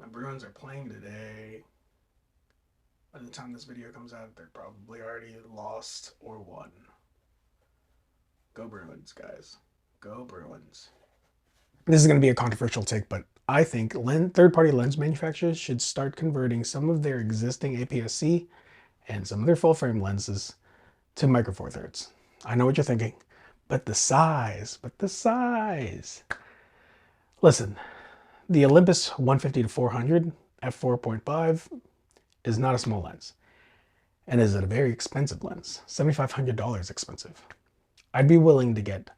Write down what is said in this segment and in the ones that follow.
My Bruins are playing today. By the time this video comes out, they're probably already lost or won. Go Bruins, guys. Go Bruins. This is going to be a controversial take, but I think third-party lens manufacturers should start converting some of their existing APS-C and some of their full-frame lenses to micro four thirds. I know what you're thinking, but the size. Listen, the Olympus 150 to 400 f4.5 is not a small lens and is a very expensive lens, $7,500 expensive. I'd be willing to get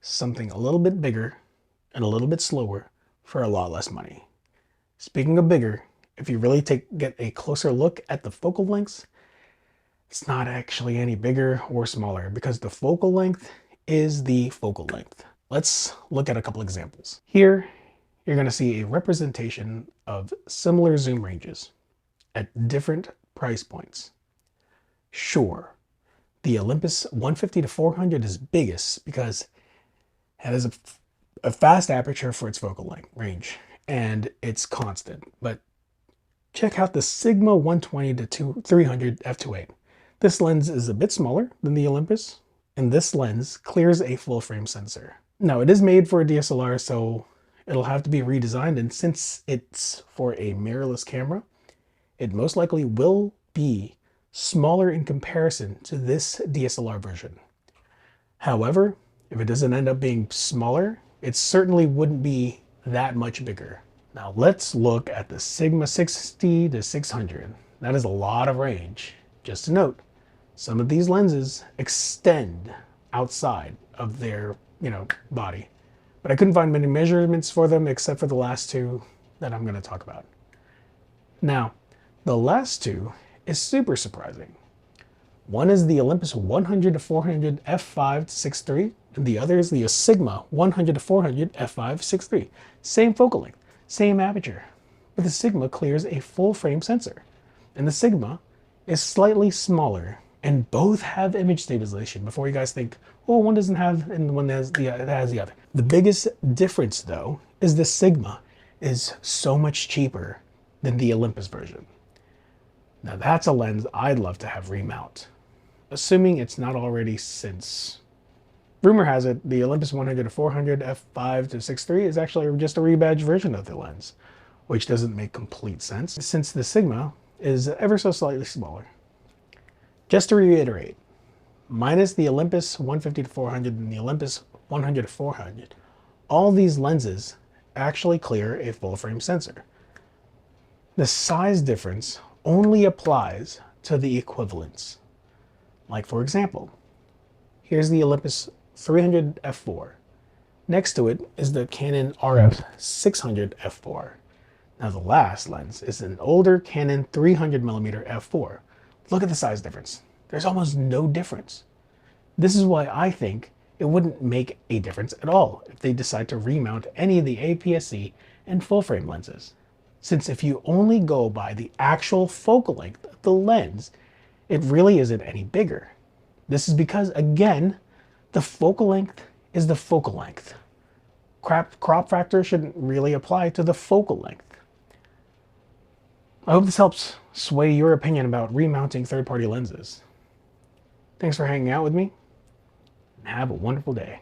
something a little bit bigger and a little bit slower for a lot less money. Speaking of bigger, if you really get a closer look at the focal lengths, it's not actually any bigger or smaller because the focal length is the focal length. Let's look at a couple examples. Here, you're going to see a representation of similar zoom ranges at different price points. Sure, the Olympus 150 to 400 is biggest because it has a fast aperture for its focal length range and it's constant. But check out the Sigma 120 to 300 f2.8. This lens is a bit smaller than the Olympus, and this lens clears a full frame sensor. Now, it is made for a DSLR, so it'll have to be redesigned, and since it's for a mirrorless camera, it most likely will be smaller in comparison to this DSLR version. However, if it doesn't end up being smaller, it certainly wouldn't be that much bigger. Now let's look at the Sigma 60 to 600. That is a lot of range. Just a note, some of these lenses extend outside of their, body. But I couldn't find many measurements for them except for the last two that I'm going to talk about. Now, the last two is super surprising. One is the Olympus 100 to 400 f5 to 6.3, and the other is the Sigma 100 to 400 f5 6.3. Same focal length, same aperture, but the Sigma clears a full frame sensor, and the Sigma is slightly smaller, and both have image stabilization. Before you guys think, oh, one doesn't have and one has the other. The biggest difference, though, is the Sigma is so much cheaper than the Olympus version. Now that's a lens I'd love to have remount, assuming it's not already, since rumor has it the Olympus 100 to 400 f5 to 6.3 is actually just a rebadged version of the lens, which doesn't make complete sense since the Sigma is ever so slightly smaller. Just to reiterate, minus the Olympus 150 to 400 and the Olympus 100 to 400, all these lenses actually clear a full frame sensor. The size difference only applies to the equivalents. Like for example, here's the Olympus 300 f4. Next to it is the Canon RF 600 f4. Now the last lens is an older Canon 300mm f4. Look at the size difference. There's almost no difference. This is why I think it wouldn't make a difference at all if they decide to remount any of the APS-C and full frame lenses. Since if you only go by the actual focal length of the lens, it really isn't any bigger. This is because, again, the focal length is the focal length. Crop factor shouldn't really apply to the focal length. I hope this helps sway your opinion about remounting third-party lenses. Thanks for hanging out with me, and have a wonderful day.